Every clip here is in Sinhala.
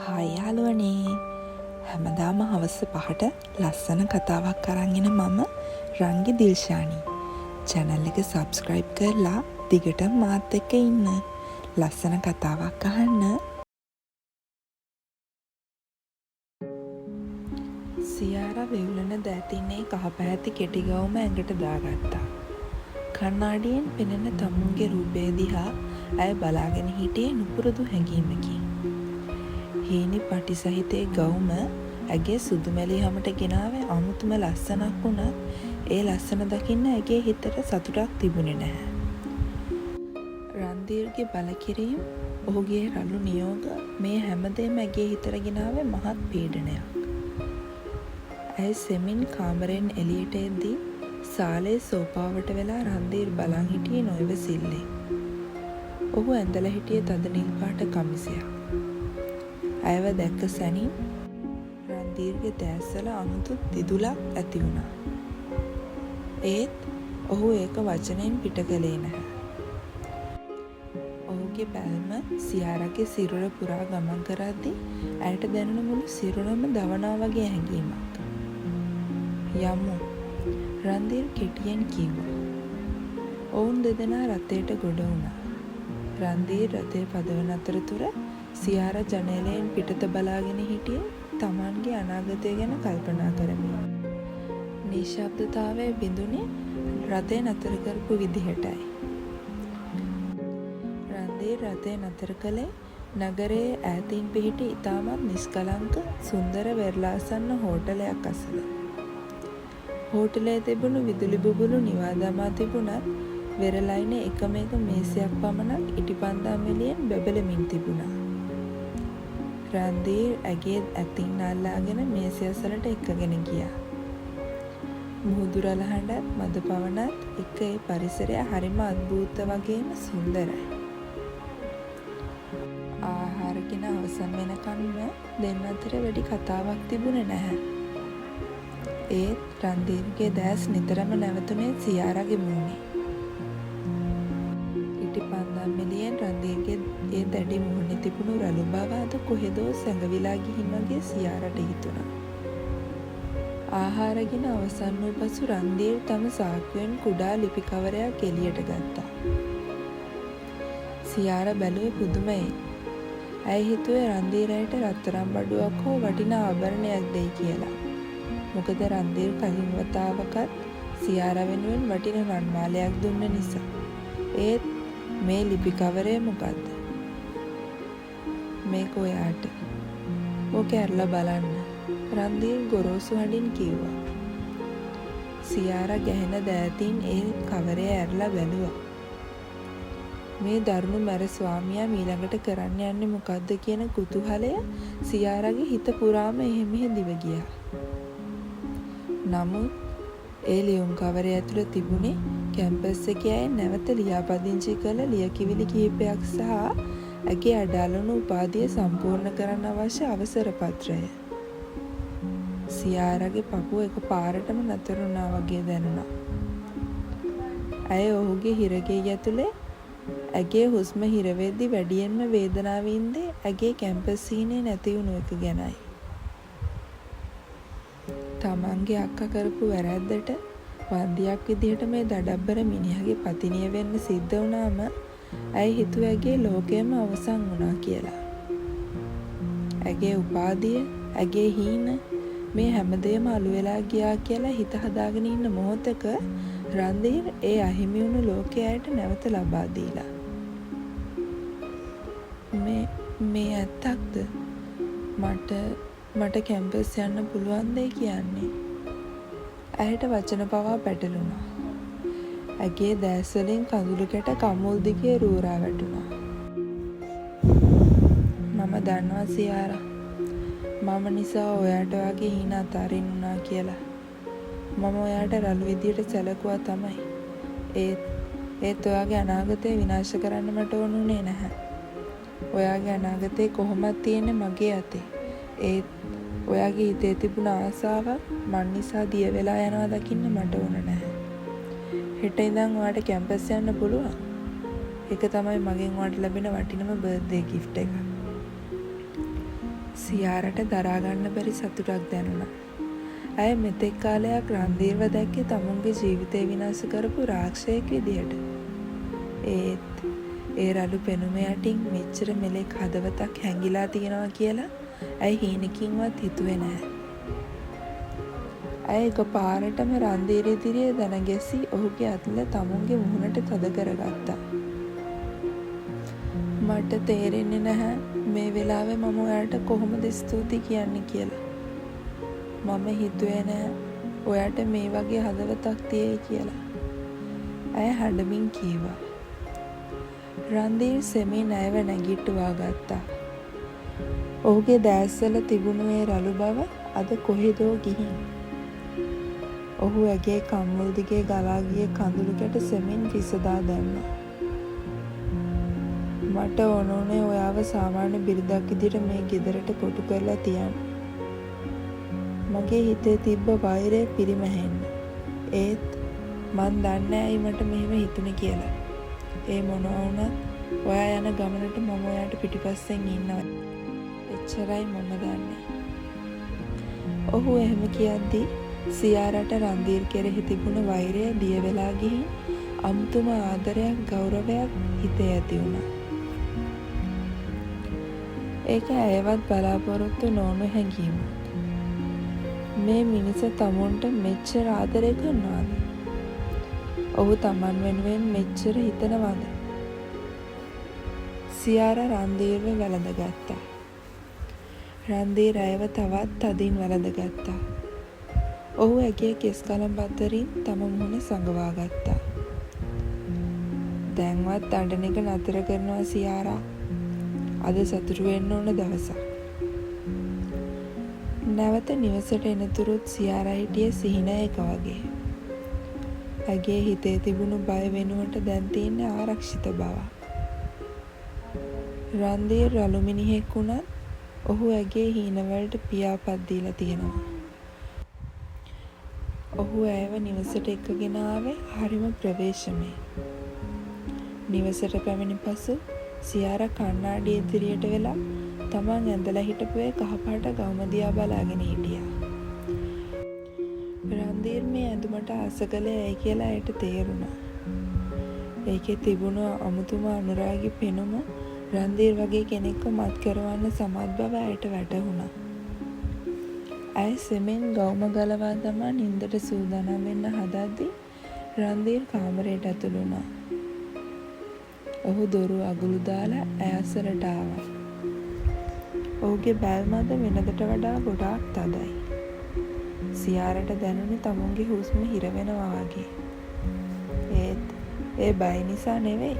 හායි යාළුවනේ. හැමදාම හවස 5ට ලස්සන කතාවක් අරන් එන මම රංගි දිල්ෂානි. channel එක subscribe කරලා දිගටම මාත් එක්ක ඉන්න. ලස්සන කතාවක් අහන්න. සියාරා වෙවුලන දෑතින්නේ කහ පැහැති කෙටි ගවුම ඇඟට දාගත්තා. කණ්ණාඩියෙන් පෙනෙන තමුන්ගේ රූපය දිහා ඇය බලාගෙන හිටියේ නුපුරුදු හැඟීමකින්. හීනි පටි සහිතේ ගවුම ඇගේ සුදු මැලි හමට ගෙනාවේ අමුතුම ලස්සනක් වුණත් ඒ ලස්සන දකින්න ඇගේ හිතට සතුටක් තිබුණේ නැහැ. රන්දීර්ගේ බලකිරීම, ඔහුගේ රළු නියෝග මේ හැමදේම ඇගේ හිතට ගෙනාවේ මහත් පීඩනයක්. ඇය සෙමින් කාමරෙන් එළියට එද්දී සාලේ සෝපාවට වෙලා රන්දීර් බලන් හිටියේ නොයවසිල්ලෙන්. ඔහු ඇඳලා හිටියේ තද නිල් පාට කමිසයක්. ඇයව දැක්ක සැනින් රන්දීර්ගේ දැස්වල අමුතු දිදුලක් ඇති වුණා. ඒත් ඔහු ඒක වචනෙන් පිට කළේ නැහැ. ඔහුගේ බැල්ම සියාරාගේ සිරුර පුරා ගමන් කරද්දී ඇයට දැනුණ මුළු සිරුරම දවනවා වගේ හැඟීමක්. යමු, රන්දීර් කෙටියෙන් කිව්වා. ඔවුන් දෙදෙනා රථයට ගොඩ වුණා. රන්දීර් රථය පදවන අතරතුර සියාරා ජනේලයෙන් පිටත බලාගෙන හිටියේ තමන්ගේ අනාගතය ගැන කල්පනා කරමින්. නිශ්ශබ්දතාවය බිඳුනේ රථය නතර කරපු විදිහටයි. රන්දීර් රථය නතර කළේ නගරයේ ඈතින් පිහිටි ඉතාමත් නිස්කලංක සුන්දර වෙරළාසන්න හෝටලයක් අසල. හෝටලයේ තිබුණු විදුලි බුබුලු නිවා දමා තිබුණත් වෙරළයිනේ එකම එක මේසයක් පමණක් ඉටිපන්දම් එළියෙන් බැබලෙමින් තිබුණා. රන්දීර් ඇගේ ඇතින් අල්ලාගෙන මේසය අසලට එක්කගෙන ගියා. මුහුදු රළ හඬත් මද පවනත් එක්ක ඒ පරිසරය හරිම අද්භූත වගේම සුන්දරයි. ආහාරගෙන අවසන් වෙනකන්ම දෙන්න අතර වැඩි කතාවක් තිබුණේ නැහැ. ඒත් රන්දීර්ගේ දැස් නිතරම නැවතුනේ සියාරාගේ මූණේ. ඉටිපන්දම් එළියෙන් රන්දීර්ගේ ඒ දැඩි මුහුණේ තිබුණු රළු බව අද කොහෙදෝ සැඟවිලා ගිහින් වගේ සියාරට හිතුණා. ආහාරගෙන අවසන් වූ පසු රන්දීර් තම සාක්කුවෙන් කුඩා ලිපි කවරයක් එළියට ගත්තා. සියාරා බැලුවේ පුදුමයෙන්. ඇය හිතුවේ රන්දීර් ඇයට රත්තරන් බඩුවක් හෝ වටිනා ආභරණයක් දෙයි කියලා. මොකද රන්දීර් කලින් වතාවකත් සියාරා වෙනුවෙන් වටින රන් මාලයක් දුන්න නිසා. ඒත් මේ ලිපි කවරය මොකද්ද? මේක ඔයාට. ඕක ඇරලා බලන්න. රන්දීර් ගොරෝසු හඬින් කිව්වා. සියාරා ගැහෙන දෑතින් ඒ කවරය ඇරලා බැලුවා. මේ දරුණු මැර ස්වාමියා ඊළඟට කරන්න යන්නේ මොකද්ද කියන කුතුහලය සියාරාගේ හිත පුරාම එහෙ මෙහෙ දිව ගියා. නමුත් ඒ ලියුම් කවරය ඇතුළේ තිබුණේ කැම්පස් එකේ අය නැවත ලියාපදිංචි කළ ලියකියවිලි කිහිපයක් සහ ඇගේ අඩාලුණු උපාධිය සම්පූර්ණ කරන්න අවශ්‍ය අවසර පත්‍රය. සියාරාගේ පපුව එකපාරටම නතර වුණා වගේ දැනුණා. ඇය ඔහුගේ හිරගෙය ඇතුලේ ඇගේ හුස්ම හිර වෙද්දී වැඩියෙන්ම වේදනාව වින්දේ ඇගේ කැම්පස් සීනේ නැති වුණු එක ගැනයි. තමන්ගේ අක්කා කරපු වැරැද්දට වන්දියක් විදිහට මේ දඩබ්බර මිනිහගේ පතිනිය වෙන්න සිද්ධ වුණාම ඇයි හිතුවේ ඇගේ ලෝකයම අවසන් වුණා කියලා. ඇගේ උපාධිය, ඇගේ හීන මේ හැමදේම අලු වෙලා ගියා කියලා හිත හදාගෙන ඉන්න මොහොතක රන්දීර් ඒ අහිමි වුණු ලෝකයට නැවත ලබා දීලා. මේ ඇත්තක්ද? මට කැම්පස් යන්න පුළුවන් දෙයි කියන්නේ. ඇයට වචන පවා පැටලුණා. ඇගේ දැස් වලින් කඳුළු කැට කමුල් දිගේ රූරා වැටුණා. මම දන්නවා සියාරා. මම නිසා ඔයාට වගේ හීන අතාරින්න උනා කියලා. මම ඔයාට රළු විදියට සැලකුවා තමයි. ඒත් ඔයාගේ අනාගතය විනාශ කරන්න මට ඕනුනේ නැහැ. ඔයාගේ අනාගතේ කොහොමද තියෙන්නේ මගේ අතේ. ඒත් ඔයාගේ හිතේ තිබුණ ආසාව මන් නිසා දිය වෙලා යනවා දකින්න මට ඕන නැහැ. හෙට ඉඳන් ඔයාට කැම්පස් යන්න පුළුවන්. ඒක තමයි මගෙන් ඔයාට ලැබෙන වටිනම බර්ත්ඩේ ගිෆ්ට් එක. සියාරට දරා ගන්න බැරි සතුටක් දැනුණා. ඇය මෙතෙක් කාලයක් රන්දීර්ව දැක්කේ තමුන්ගේ ජීවිතේ විනාශ කරපු රාක්ෂයෙක් විදියට. ඒත් ඒ රළු පෙනුම යටින් මෙච්චර මෙලෙක් හදවතක් හැංගිලා තියෙනවා කියලා ඇයි හීනකින්වත් හිතුවේ නැහැ. ඇය එකපාරටම රන්දීර ඉදිරියේ දන ගැසී ඔහුගේ අතල තමුන්ගේ මුහුණට තද කරගත්තා. මට තේරෙන්නේ නැහැ මේ වෙලාවේ මම ඔයාට කොහොමද ස්තුති කියන්නේ කියලා. මම හිතුවේ නැහැ ඔයාට මේ වගේ හදවතක් තියෙයි කියලා. ඇය හඬමින් කීවා. රන්දීර් සෙමින් ඇයව නැගිට්ටුවා ගත්තා. ඔහුගේ දැස්වල තිබුණු ඒ රළු බව අද කොහෙදෝ ගිහින්. ඔහු ඇගේ කම්මුල් දිගේ ගලා ගිය කඳුළු කැට සෙමින් විසදා දැම්මා. මට ඕනේ ඔයාව සාමාන්‍ය බිරිඳක් විදිහට මේ ගෙදරට කොටු කරලා තියන්න. මගේ හිතේ තිබ්බ වෛරය පිරිමැහෙන්න. ඒත් මන් දන්නේ ඇයි මට මෙහෙම හිතුනේ කියලා. ඒ මොනවා වුණත් ඔයා යන ගමනට මම ඔයාට පිටිපස්සෙන් ඉන්නවා. එච්චරයි මම දන්නේ. ඔහු එහෙම කියද්දී සියාරට රන්දීර් කෙරෙහි තිබුණ වෛරය දිය වෙලා ගිහින් අමුතුම ආදරයක් ගෞරවයක් හිතේ ඇති වුණා. ඒක ඇයවත් බලාපොරොත්තු නොවුණු හැඟීමක්. මේ මිනිස තමුන්ට මෙච්චර ආදරය කරනවාද? ඔහු තමන් වෙනුවෙන් මෙච්චර හිතනවාද? සියාර රන්දීර්ව වැළඳගත්තා. රන්දීර් ඇයව තවත් තදින් වැළඳගත්තා. ඔහු ඇගේ කෙස් කලම් අතරින් තම මුහුණ සඟවා ගත්තා. දැන්වත් දඬන එක නතර කරනවා සියාරා. අද සතුටු වෙන්න ඕන දවසක්. නැවත නිවසට එනතුරුත් සියාරා හිටියේ සිහිනයක වගේ. ඇගේ හිතේ තිබුණු බය වෙනුවට දැන් තියෙන්නේ ආරක්ෂිත බව. රන්දීර් රළු මිනිහෙක් වුණත් ඔහු ඇගේ හීනවලට පියාපත් දීලා තියෙනවා. ඔහු ඇයව නිවසට එක්කගෙන ආවේ හරිම ප්‍රවේශමේ. නිවසට පැමිණි පසු සියාරා කණ්ණාඩිය ඉදිරියට වෙලා තමන් ඇඳලා හිටපු ඒ කහපාට ගවුම දිහා බලාගෙන හිටියා. රන්දීර් මේ ඇඳුමට ආස කළේ ඇයි කියලා ඇයට තේරුණා. ඒකේ තිබුණු අමුතුම අනුරාගී පෙනුම රන්දීර් වගේ කෙනෙක්ව මත් කරවන්න සමත් බව ඇයට වැටහුණා. ඇය සෙමෙන් ගවුම ගලවා දමා නින්දට සූදානම් වෙන්න හදද්දී රන්දීර් කාමරයට ඇතුළු වුණා. ඔහු දොරු අගුළු දාලා ඇය අසලට ආවා. ඔහුගේ බැල්මද වෙනදට වඩා ගොඩාක් තදයි. සියාරට දැනුනේ තමුන්ගේ හුස්ම හිර වෙනවා වගේ. ඒත් ඒ බය නිසා නෙවෙයි.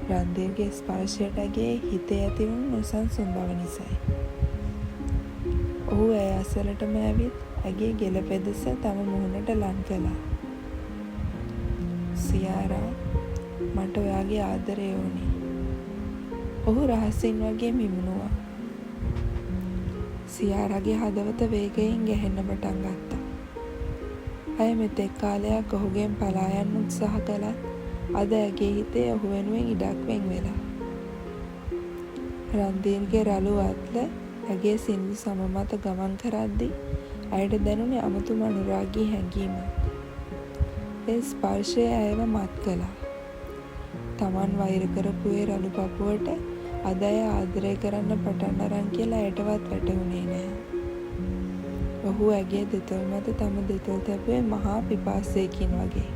රන්දීර්ගේ ස්පර්ශයට ඇගේ හිතේ ඇති වුණු නොසන්සුන් බව නිසායි. ඔහු ඇය අසලටම ඇවිත් ඇගේ ගෙල පෙදෙස තම මුහුණට ලං කළා. සියාරා, මට ඔයාගේ ආදරය ඕනේ. ඔහු රහසින් වගේ මිමුණුවා. සියාරාගේ හදවත වේගයෙන් ගැහෙන්න පටන් ගත්තා. ඇය මෙතෙක් කාලයක් ඔහුගෙන් පලා යන්න උත්සාහ කළත් අද ඇගේ හිතේ ඔහු වෙනුවෙන් ඉඩක් වෙන් වෙලා. රන්දීර්ගේ රළු අත්ල ඇගේ සින්දු සම මත ගමන් කරද්දී ඇයට දැනුනේ අමුතුම අනුරාගී හැඟීමක්. ඒ ස්පර්ශය ඇයව මත් කළා. තමන් වෛර කරපු ඒ රළු පපුවට අද ඇය ආදරය කරන්න පටන් අරන් කියලා ඇයටවත් වැටහුණේ නැහැ. ඔහු ඇගේ දෙතොල් මත තම දෙතොල් තැබුවේ මහා පිපාසයකින් වගේ.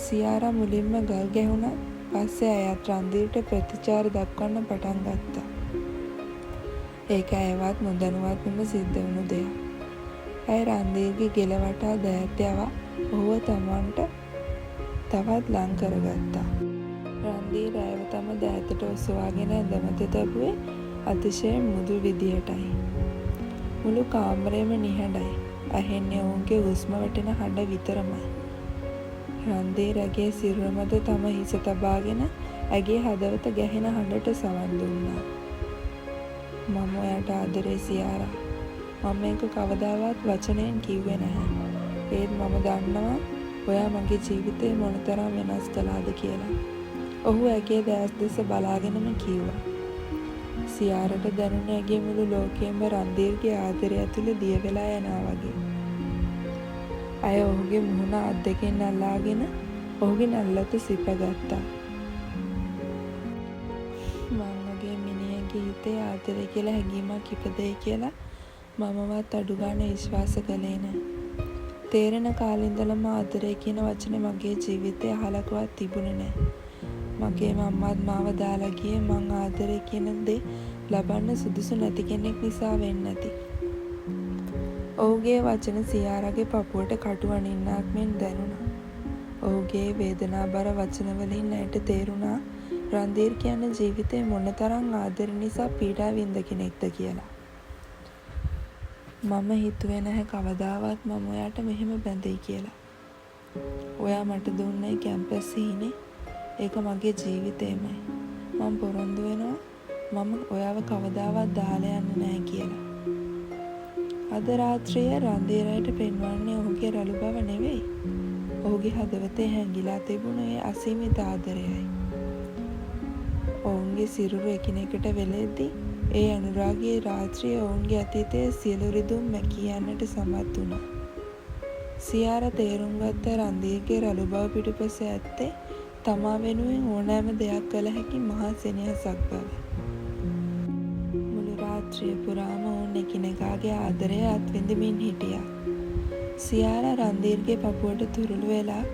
සියාරා මුලින්ම ගල් ගැහුණත් පස්සේ ඇයත් රන්දීර්ට ප්‍රතිචාර දක්වන්න පටන් ගත්තා. ඒක ඇයවත් නොදැනුවත්වම සිද්ධ වුණු දෙයක්. ඇය රන්දීර්ගේ ගෙල වටා දෑත් යවා ඔහුව තමන්ට තවත් ලං කරගත්තා. රන්දීර් ඇයව තම දෑතට ඔසවාගෙන ඇඳමත තැබුවේ අතිශය මෘදු විදියටයි. මුළු කාමරේම නිහඬයි. ඇහෙන්නේ ඔවුන්ගේ හුස්ම වැටෙන හඬ විතරමයි. රන්දීර් ඇගේ සිරුර මත තම හිස තබාගෙන ඇගේ හදවත ගැහෙන හඬට සවන් දුන්නා. මම ඔයාට ආදරේ සියාරා. මම මේක කවදාවත් වචනයෙන් කිව්වේ නැහැ. ඒත් මම දන්නවා ඔයා මගේ ජීවිතේ මොනතරම් වෙනස් කළාද කියලා. ඔහු ඇගේ දැස් දෙස බලාගෙනම කිව්වා. සියාරට දැනුනේ ඇගේ මුළු ලෝකයෙන්ම රන්දීර්ගේ ආදරය ඇතුළේ දිය වෙලා යනවා වගේ. ඇය ඔහුගේ මුහුණ අත් දෙකෙන් අල්ලාගෙන ඔහුගේ නළලත සිපගත්තා. මං වගේ මිනිහෙක්ගේ හිතේ ආදරය කියලා හැඟීමක් ඉපදෙයි කියලා මමවත් අඩු ගන්න විශ්වාස කළේ නෑ. තේරෙන කාලේ ඉඳලම ආදරය කියන වචනේ මගේ ජීවිතේ අහලකවත් තිබුණේ නෑ. මගේ මම්මාත් මාව දාලා ගියේ මං ආදරය කියන දේ ලබන්න සුදුසු නැති කෙනෙක් නිසා වෙන්නේ නැති. ඔහුගේ වචන සියාරගේ පපුවට කටු අනින්නක් මෙන් දැනුණා. ඔහුගේ වේදනාබර වචන වලින් ඇයට තේරුණා රන්දීර් කියන්නේ ජීවිතේ මොනතරම් ආදර නිසා පීඩා විඳ කෙනෙක්ද කියලා. මම හිතුවේ නැහැ කවදාවත් මම ඔයාට මෙහෙම බැඳෙයි කියලා. ඔයා මට දුන්නේ කැම්පස් සීනේ. ඒක මගේ ජීවිතේමයි. මම පොරොන්දු වෙනවා මම ඔයාව කවදාවත් දාලා යන්නේ නැහැ කියලා. අද රාත්‍රියේ රන්දීරයට පෙන්වන්නේ ඔහුගේ රළු බව නෙවෙයි. ඔහුගේ හදවතේ හැංගිලා තිබුණ ඒ අසීමිත ආදරයයි. ඔවුන්ගේ සිරුරු එකිනෙකට වෙලෙද්දී ඒ අනුරාගී රාත්‍රිය ඔවුන්ගේ අතීතයේ සියලු රිදුම් මැකී යන්නට සමත් වුණා. සියාර තේරුම් ගත්ත රන්දීර්ගේ රළු බව පිටුපස ඇත්තේ තමා වෙනුවෙන් ඕනෑම දෙයක් කළ හැකි මහා සෙනෙහසක් බව. මුළු රාත්‍රිය පුරාම ඔවුන් එකිනෙකාගේ ආදරය අත්විඳිමින් හිටියා. සියාර රන්දීර්ගේ පපුවට තුරුළු වෙලා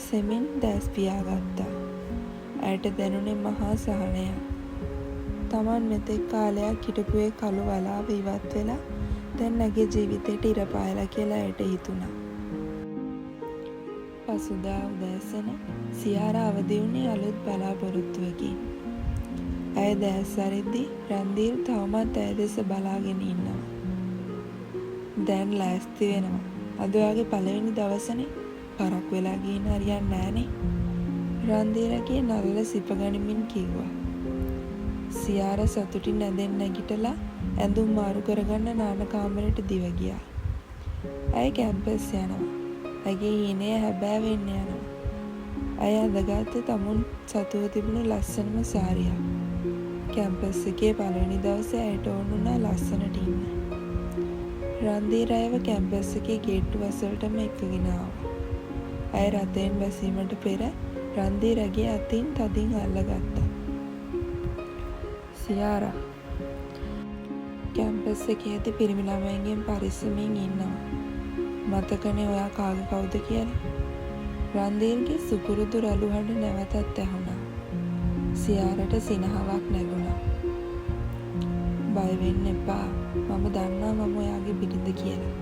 සෙමින් දැස් පියාගත්තා. ඇයට දැනුනේ මහා සහනයක්. තමන් මෙතෙක් කාලයක් හිටපු ඒ කළු වලාව ඉවත් වෙලා දැන් ඇගේ ජීවිතේට ඉර පායලා කියලා ඇයට හිතුණා. පසුදා උදෑසන සියාර අවදි වුණේ අලුත් බලාපොරොත්තුවකින්. ඇය දැස් අරිද්දී රන්දීර් තවමත් ඇය දෙස බලාගෙන ඉන්නවා. දැන් ලෑස්ති වෙනවා. අද ඔයාගේ පළවෙනි දවසනේ. පරක් වෙලා ගිහින් හරියන්නේ නෑනේ. රන්දීරගේ නළල සිප ගනිමින් කිව්වා. සියාර සතුටින් ඇඳෙන් නැගිටලා ඇඳුම් මාරු කරගන්න නාන කාමරයට දිව ගියා. ඇය කැම්පස් යනවා. ඇගේ හීනය හැබෑ වෙන්න යනවා. ඇය අඳගත්තේ තමුන් සතුව තිබුණු ලස්සනම සාරියක්. කැම්පස් එකේ පළවෙනි දවසේ ඇයට ඕන වුණා ලස්සනට ඉන්න. රන්දීර අයව කැම්පස් එකේ ගේට්ටු වසලටම එක්කගෙන ආවා. ඇය රථයෙන් බැසීමට පෙර රන්දීරගේ අතින් තදින් අල්ලගත්තා. සියාරා කැම්පස් එකේදී පිරිමි ළමයින්ගෙන් පරිස්සමින් ඉන්නවා. මතකනේ ඔයා කාගේ කවුද කියලා? රන්දීර්ගේ සුපුරුදු රළු හඬ නැවතත් ඇහුණා. සියාරට සිනහවක් නැගුණා. බය වෙන්න එපා. මම දන්නවා මම ඔයාගේ බිරිඳ කියලා.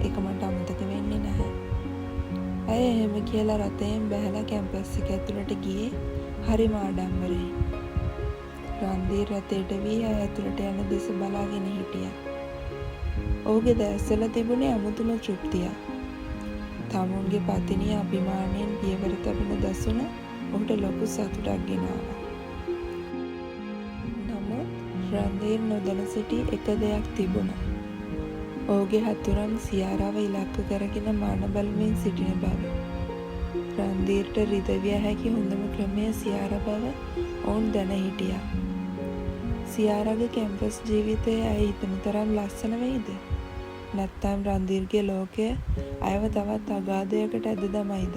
ඒක මට අමතක වෙන්නේ නැහැ. ඇය එහෙම කියලා රථයෙන් බැහැලා කැම්පස් එක ඇතුළට ගියේ හරිම ආඩම්බරයෙන්. රන්දීර් රථයට වී ඇය ඇතුළට යන දෙස බලාගෙන හිටියා. ඔහුගේ දැස්වල තිබුණේ අමුතුම තෘප්තියක්. තමුන්ගේ පතිනිය අභිමානයෙන් පියවර තබන දසුන ඔහුට ලොකු සතුටක් ගෙනාවා. නමුත් රන්දීර් නොදැන සිටි එක දෙයක් තිබුණා. ඔහුගේ හතුරන් සියාරාව ඉලක්ක කරගෙන මාන බලමින් සිටින බව. රන්දීර්ට රිදවිය හැකි හොඳම ක්‍රමය සියාර බව ඔවුන් දැන හිටියා. සියාරාගේ කැම්පස් ජීවිතය ඇය හිතන තරම් ලස්සන වෙයිද? නැත්නම් රන්දීර්ගේ ලෝකය අයව තවත් අගාධයකට ඇද දමයිද?